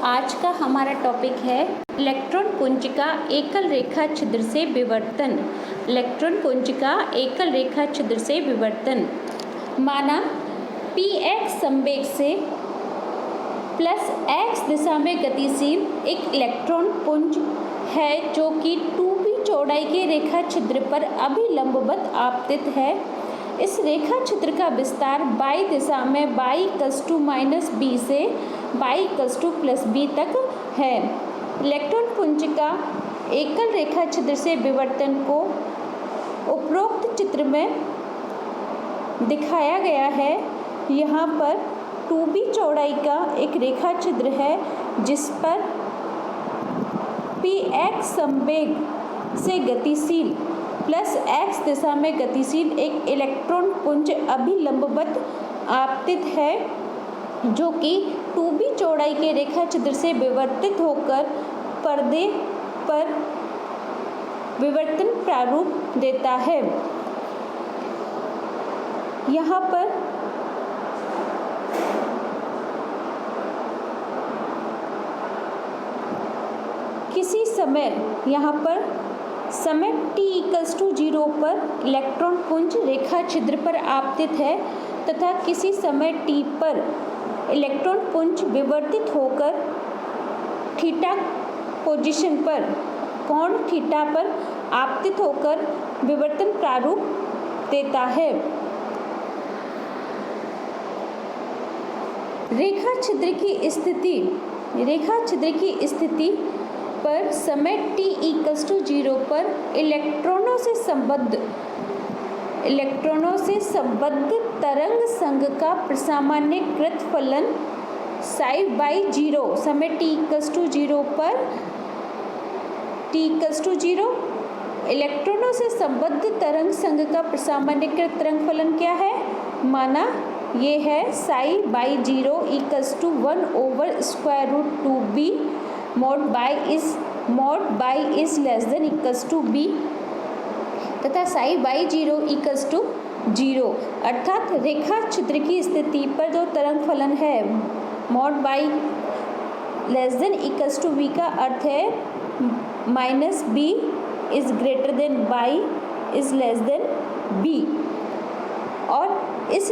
आज का हमारा टॉपिक है इलेक्ट्रॉन पुंज का एकल रेखा छिद्र से विवर्तन। इलेक्ट्रॉन पुंज का एकल रेखा छिद्र से विवर्तन। माना px संवेग से प्लस x दिशा में गतिशील एक इलेक्ट्रॉन पुंज है जो कि 2b चौड़ाई के रेखा छिद्र पर अभिलंबवत आपतित है। इस रेखा छिद्र का विस्तार y दिशा में y=-b से y=+b तक है। इलेक्ट्रॉन पुंज का एकल रेखा छिद्र से विवर्तन को उपरोक्त चित्र में दिखाया गया है। यहाँ पर 2b चौड़ाई का एक रेखा छिद्र है जिस पर px संवेग से गतिशील प्लस x दिशा में गतिशील एक इलेक्ट्रॉन पुंज अभिलंबवत आपतित है जो कि 2b चौड़ाई के रेखा छिद्र से विवर्तित होकर पर्दे पर विवर्तन प्रारूप देता है। यहाँ पर किसी समय समय t=0 पर इलेक्ट्रॉन पुंज रेखा छिद्र पर आपतित है तथा किसी समय t पर इलेक्ट्रॉन पुंज विवर्तित होकर थीटा पोजीशन पर कोण थीटा पर आपतित होकर विवर्तन प्रारूप देता है। रेखा छिद्र की स्थिति पर समय t=0 पर इलेक्ट्रॉनों से संबद्ध तरंग संघ का प्रसामान्यकृत फलन ψ/0 समय t=0 पर इलेक्ट्रॉनों से संबद्ध तरंग संघ का प्रसामान्यकृत तरंग फलन क्या है? माना ये है ψ/0 =1/√2b mod by is less than equals to b तथा ψ/0 0 अर्थात रेखा छिद्र की स्थिति पर जो तरंग फलन है mod by less than equals to b का अर्थ है -b is greater than by is less than b और इस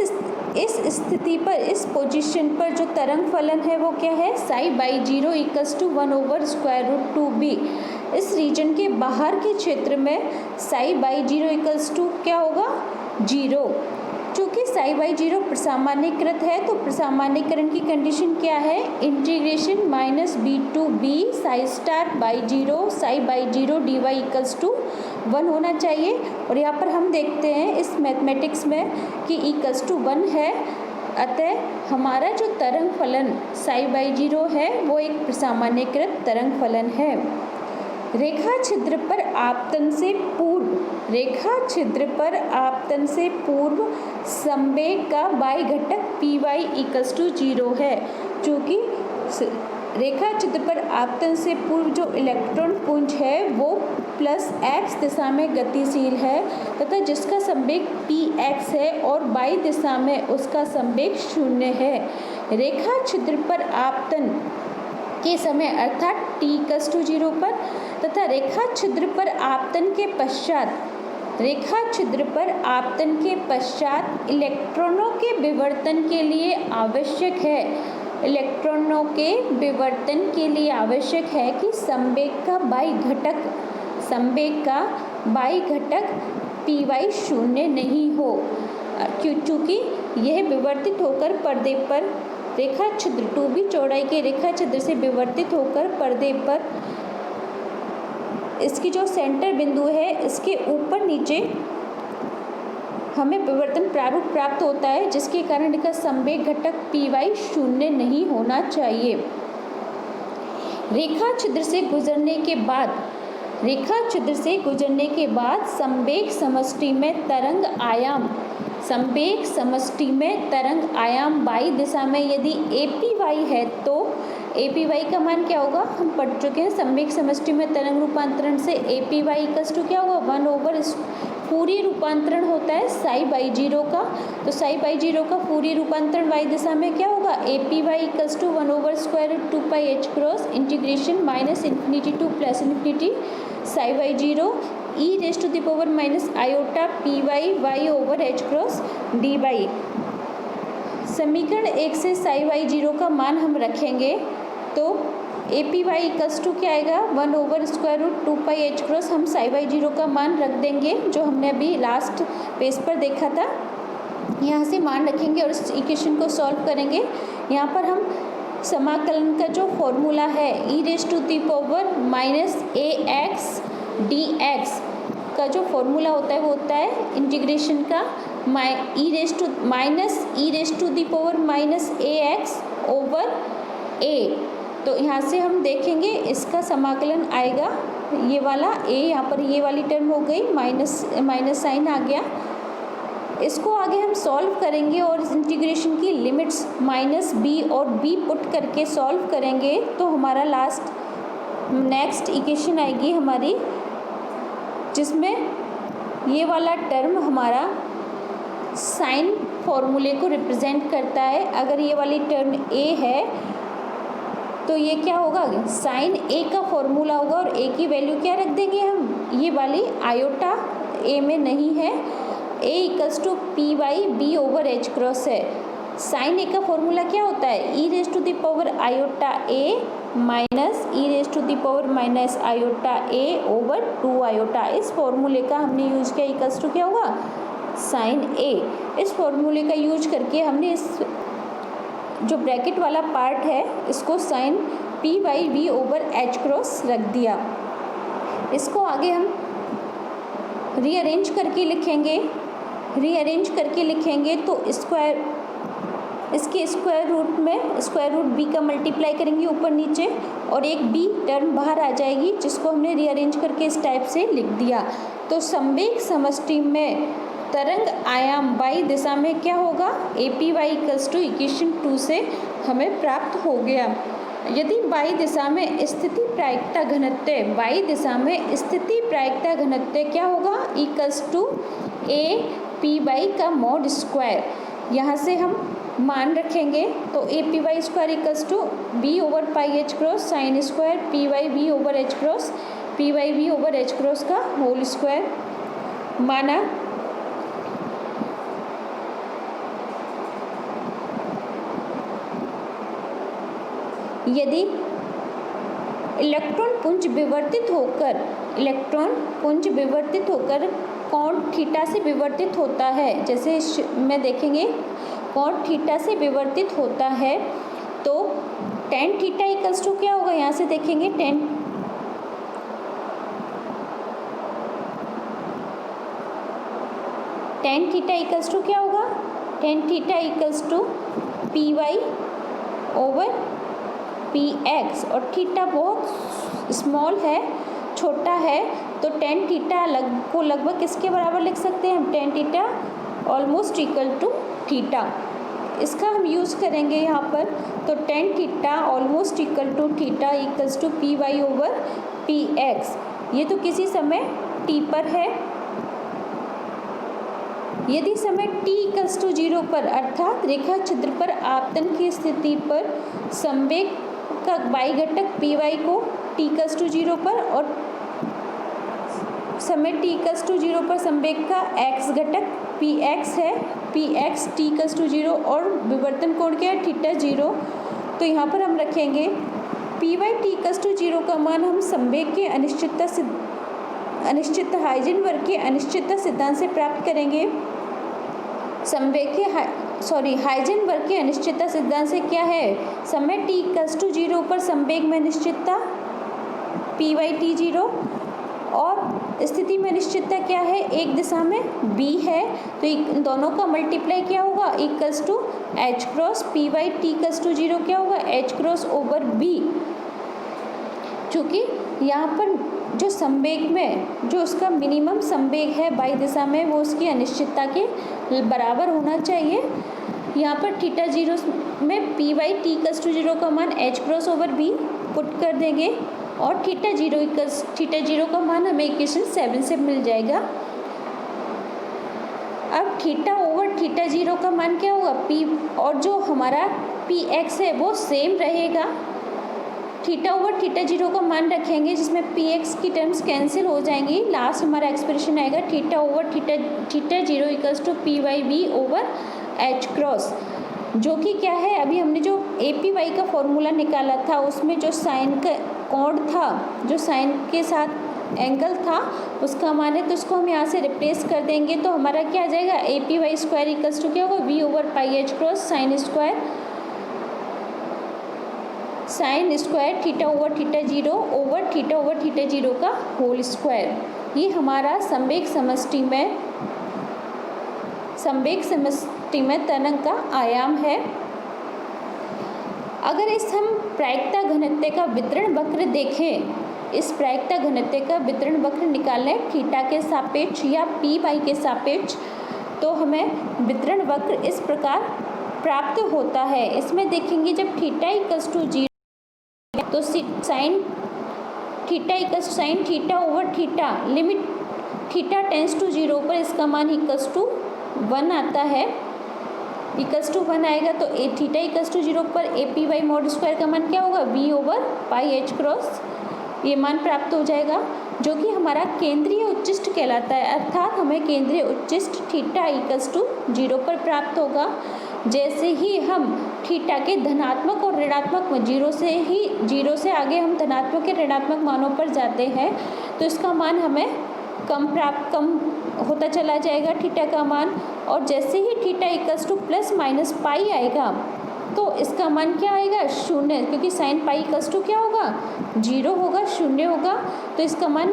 स्थिति पर इस पोजीशन पर जो तरंग फलन है वो क्या है? ψ/0 1/√2b। इस रीजन के बाहर के क्षेत्र में ψ/0 क्या होगा? 0। चूँकि ψ/0 प्रसामान्यकृत है तो प्रसामान्यकरण की कंडीशन क्या है? Integration -b to b ψ/0 ψ/0 dy 1 होना चाहिए। और यहाँ पर हम देखते हैं इस मैथमेटिक्स में कि =1 है, अतः हमारा जो तरंग फलन ψ/0 है वो एक प्रसामान्यकृत तरंग फलन है। रेखा छिद्र पर आपतन से पूर्व संवेग का y घटक py 0 है। चूँकि रेखा छिद्र पर आपतन से पूर्व जो इलेक्ट्रॉन पुंज है वो प्लस x दिशा में गतिशील है तथा जिसका संवेग px है और y दिशा में उसका संवेग 0 है। रेखा छिद्र पर आपतन के समय अर्थात t=0 पर तथा रेखा छिद्र पर आपतन के पश्चात इलेक्ट्रॉनों के विवर्तन के लिए आवश्यक है कि संवेग का y घटक py 0 नहीं हो। क्योंकि यह विवर्तित होकर पर्दे पर रेखा छिद्र 2b चौड़ाई के रेखा छिद्र से विवर्तित होकर पर्दे पर इसकी जो सेंटर बिंदु है इसके ऊपर नीचे हमें विवर्तन प्रारूप प्राप्त होता है जिसके कारण इसका संवेग घटक py 0 नहीं होना चाहिए। रेखा छिद्र से गुजरने के बाद संवेग समष्टि में तरंग आयाम y दिशा में यदि apy है तो apy का मान क्या होगा? हम पढ़ चुके हैं संवेग समष्टि में तरंग रूपांतरण से apy क्या होगा? 1/4 फूरियर रूपांतरण होता है साई बाई जीरो का। तो साई बाई जीरो का फूरियर रूपांतरण वाई दिशा में क्या होगा, A P Y equals to 1/√2 pi H cross integration -infinity to +infinity psi by zero E raise to the power minus iota P Y Y over H cross D by. समीकरण 1 से Sai Y zero का मान हम रखेंगे तो A P Y equals to क्या आएगा, 1/√2 pi H cross. हम साई वाई जीरो का मान रख देंगे जो हमने अभी लास्ट पेज पर देखा था, यहाँ से मान रखेंगे और इस इक्वेशन को सॉल्व करेंगे। यहाँ पर हम समाकलन का जो फॉर्मूला है E raise to the power minus A X D X का जो फॉर्मूला होता है वो होता है इंटीग्रेशन का E raise to the power minus A X over A. तो यहाँ से हम देखेंगे इसका समाकलन आएगा ये वाला ए, यहाँ पर ये वाली टर्म हो गई, माइनस साइन आ गया। इसको आगे हम सॉल्व करेंगे और इस इंटीग्रेशन की लिमिट्स माइनस बी और बी पुट करके सॉल्व करेंगे तो हमारा नेक्स्ट इक्वेशन आएगी हमारी, जिसमें ये वाला टर्म हमारा साइन फॉर्मूले को रिप्रेजेंट करता है। अगर ये वाली टर्म ए है तो ये क्या होगा, साइन ए का फॉर्मूला होगा और ए की वैल्यू क्या रख देंगे हम, ये वाली आयोटा ए में नहीं है, A equals to P Y B over H cross है। साइन ए का फॉर्मूला क्या होता है, E raise to the power iota A minus E raise to the power minus iota A over 2 iota. इस फॉर्मूले का हमने यूज किया, इक्वल्स टू क्या होगा, साइन ए। इस फॉर्मूले का यूज करके हमने इस जो ब्रैकेट वाला पार्ट है इसको sine P Y V over H cross रख दिया। इसको आगे हम रीअरेंज करके लिखेंगे तो स्क्वायर, इसके स्क्वायर रूट में स्क्वायर रूट बी का मल्टीप्लाई करेंगे ऊपर नीचे और एक बी टर्म बाहर आ जाएगी जिसको हमने रीअरेंज करके इस टाइप से लिख दिया। तो संवेग समष्टि में तरंग आयाम वाई दिशा में क्या होगा, A P Y equals to equation 2 से हमें प्राप्त हो गया। यदि वाई दिशा में स्थिति प्रायिकता घनत्व क्या होगा, equals to A P Y का मॉड स्क्वायर। यहाँ से हम मान रखेंगे तो A P Y square equals to B over pi H cross sine square P Y V over H cross का होल स्क्वायर माना। यदि इलेक्ट्रॉन पुंज विवर्तित होकर कोण थीटा से विवर्तित होता है, जैसे में देखेंगे कोण थीटा से विवर्तित होता है तो टेन थीटा इक्वल्स टू क्या होगा, यहाँ से देखेंगे टेन थीटा इक्वल्स टू क्या होगा, tan theta equals to P Y over P X. और थीटा बहुत स्मॉल है, छोटा है, तो टेन थीटा को लगभग किसके बराबर लिख सकते हैं हम, tan theta almost equal to theta. इसका हम यूज़ करेंगे यहाँ पर, तो tan theta almost equal to theta equals to P Y over P X. ये तो किसी समय टी पर है। यदि समय t इक्वल्स टू 0 पर अर्थात रेखा छिद्र पर आपतन की स्थिति पर संवेग का y घटक पी वाई को t इक्वल्स टू 0 पर और समय t इक्वल्स टू 0 पर संवेग का x घटक पी एक्स है, P X t equals to 0 और विवर्तन कोण क्या है, थीटा 0। तो यहाँ पर हम रखेंगे P Y T equals to 0 का मान हम संवेग के हाइजेनबर्ग के अनिश्चितता सिद्धांत से प्राप्त करेंगे। हाइजेनबर्ग के अनिश्चितता सिद्धांत से क्या है, समय t इक्वल्स टू 0 पर संवेग में अनिश्चितता पी वाई टी 0 और स्थिति में अनिश्चितता क्या है, एक दिशा में b है, तो इन दोनों का मल्टीप्लाई क्या होगा, equals to H cross P Y T equals to 0 क्या होगा, एच क्रॉस ओवर b। चूँकि यहाँ पर जो संवेग में जो उसका मिनिमम संवेग है y दिशा में वो उसकी अनिश्चितता के बराबर होना चाहिए। यहाँ पर थीटा 0 में P Y T equals to 0 का मान H cross over b put कर देंगे और थीटा 0 का मान हमें इक्वेशन 7 से मिल जाएगा। अब थीटा ओवर थीटा जीरो का मान क्या होगा पी, और जो हमारा पी एक्स है वो सेम रहेगा। थीटा ओवर थीटा जीरो का मान रखेंगे जिसमें पी एक्स की टर्म्स कैंसिल हो जाएंगी। लास्ट हमारा एक्सप्रेशन आएगा theta over theta zero equals to P Y V over H cross, जो कि क्या है, अभी हमने जो ए पी वाई का फॉर्मूला निकाला था उसमें जो साइन का कोण था, जो साइन के साथ एंगल था उसका मान है, तो उसको हम यहाँ से रिप्लेस कर देंगे। तो हमारा क्या आ जाएगा A P Y square equals to क्या होगा V over pi H cross sine square theta over theta zero over theta over theta zero का होल स्क्वायर। ये हमारा संवेग समष्टि में तरंग का आयाम है। अगर इस हम प्रायिकता घनत्व का वितरण वक्र देखें, इस प्रायिकता घनत्व का वितरण वक्र निकालें थीटा के सापेक्ष या पी वाई के सापेक्ष, तो हमें वितरण वक्र इस प्रकार प्राप्त होता है। इसमें देखेंगे जब थीटा इक्वल्स टू जीरो तो sine theta equals sine theta over theta limit theta tends to zero पर इसका मान इक्वल्स टू 1 आता है, इक्वल्स टू 1 आएगा। तो A theta equals to zero पर A P Y mod square का मान क्या होगा V over pi H cross, ये मान प्राप्त हो जाएगा, जो कि हमारा केंद्रीय उच्चिष्ट कहलाता है। अर्थात हमें केंद्रीय उच्चिष्ट थीटा इक्वल्स टू जीरो पर प्राप्त होगा। जैसे ही हम थीटा के धनात्मक और ऋणात्मक जीरो से आगे हम धनात्मक या ऋणात्मक मानों पर जाते हैं तो इसका मान हमें कम होता चला जाएगा थीटा का मान। और जैसे ही theta equals to plus minus pi आएगा तो इसका मान क्या आएगा शून्य, क्योंकि साइन पाई इक्वल्स टू क्या होगा जीरो होगा, शून्य होगा, तो इसका मान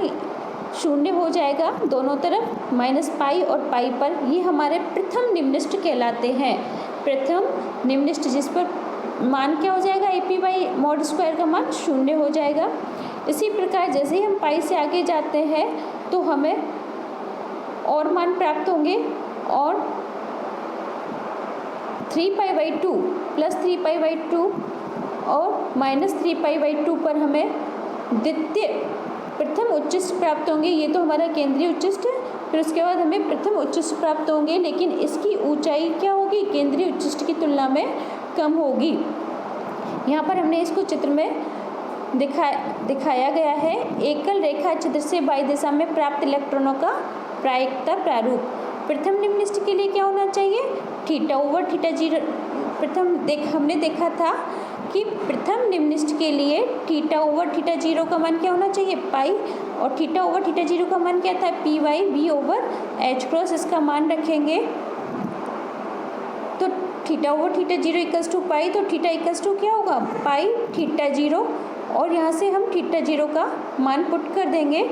शून्य हो जाएगा दोनों तरफ माइनस पाई और पाई पर। ये हमारे प्रथम निम्निष्ठ कहलाते हैं, प्रथम निम्निष्ठ, जिस पर मान क्या हो जाएगा A P Y mod square का मान शून्य हो जाएगा। इसी प्रकार जैसे ही हम पाई से आगे जाते हैं तो हमें और मान प्राप्त होंगे, और 3 pi by 2 plus 3 pi by 2 और माइनस 3 पाई बाई 2 पर हमें द्वितीय प्रथम उच्चिष्ट प्राप्त होंगे। ये तो हमारा केंद्रीय उच्चिष्ट है, फिर उसके बाद हमें प्रथम उच्चिष्ट प्राप्त होंगे, लेकिन इसकी ऊंचाई क्या होगी केंद्रीय उच्चिष्ट की तुलना में कम होगी। यहाँ पर हमने इसको चित्र में दिखाया गया है। एकल रेखा छिद्र से वाई दिशा में प्राप्त इलेक्ट्रॉनों का प्रायिकता प्रारूप। प्रथम निम्निष्ठ के लिए क्या होना चाहिए थीटा ओवर थीटा जीरो। हमने देखा था कि प्रथम निम्निष्ठ के लिए थीटा ओवर थीटा जीरो का मान क्या होना चाहिए पाई, और थीटा ओवर थीटा जीरो का मान क्या था P Y V over H cross, इसका मान रखेंगे। तो theta over theta zero equals to pi, तो थीटा इक्वल्स टू क्या होगा पाई थीटा जीरो, और यहाँ से हम थीटा जीरो का मान पुट कर देंगे।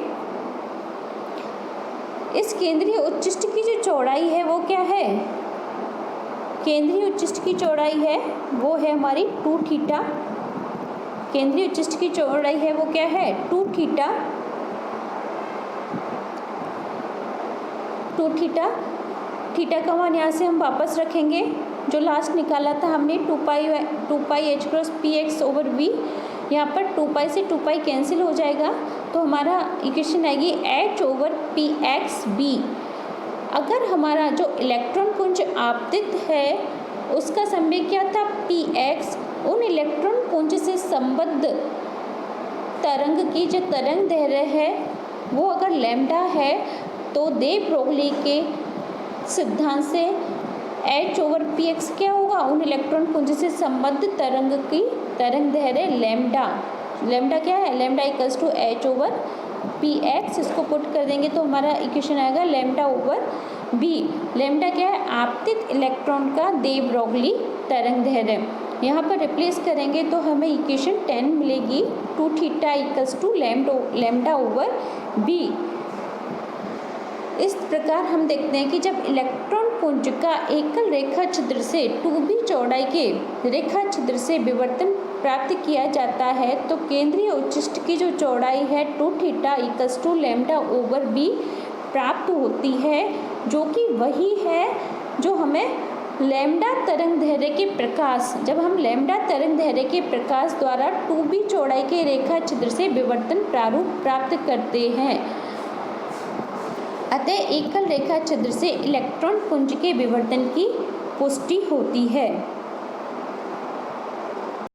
इस केंद्रीय उच्चिष्ट की जो चौड़ाई है वो क्या है, केंद्रीय उच्चिष्ट की चौड़ाई है वो है हमारी 2 थीटा। केंद्रीय उच्चिष्ट की चौड़ाई है वो क्या है 2 थीटा। 2 थीटा, थीटा का मान यहाँ से हम वापस रखेंगे, जो लास्ट निकाला था हमने 2 pi H cross P X over V. यहाँ पर 2 पाई से 2 पाई कैंसिल हो जाएगा, तो हमारा इक्वेशन आएगी H over P X B. अगर हमारा जो इलेक्ट्रॉन पुंज आपतित है उसका संवेग क्या था पी एक्स, उन इलेक्ट्रॉन पुंज से संबद्ध तरंग की जो तरंग दैर्घ्य है वो अगर लैम्डा है तो दे ब्रोगली के सिद्धांत से एच ओवर पी एक्स क्या होगा उन इलेक्ट्रॉन पुंज से संबद्ध तरंग की तरंग दैर्घ्य लैम्डा क्या है lambda equals to H over P X. इसको पुट कर देंगे तो हमारा इक्वेशन आएगा लैम्डा ओवर बी। लैम्डा क्या है आपतित इलेक्ट्रॉन का दे ब्रोगली तरंग दैर्घ्य। यहाँ पर रिप्लेस करेंगे तो हमें इक्वेशन 10 मिलेगी 2 theta equals to lambda over B. इस प्रकार हम देखते हैं कि जब इलेक्ट्रॉन पुंज का एकल रेखा छिद्र से 2b चौड़ाई के रेखा छिद्र से विवर्तन प्राप्त किया जाता है तो केंद्रीय उच्चिष्ट की जो चौड़ाई है 2 theta equals to lambda over B प्राप्त होती है, जो कि वही है जो हमें लैम्डा तरंग दैर्घ्य के प्रकाश, जब हम लैम्डा तरंग दैर्घ्य के प्रकाश द्वारा 2b चौड़ाई के रेखा छिद्र से विवर्तन प्रारूप प्राप्त करते हैं। अतः एकल रेखा छिद्र से इलेक्ट्रॉन पुंज के विवर्तन की पुष्टि होती है।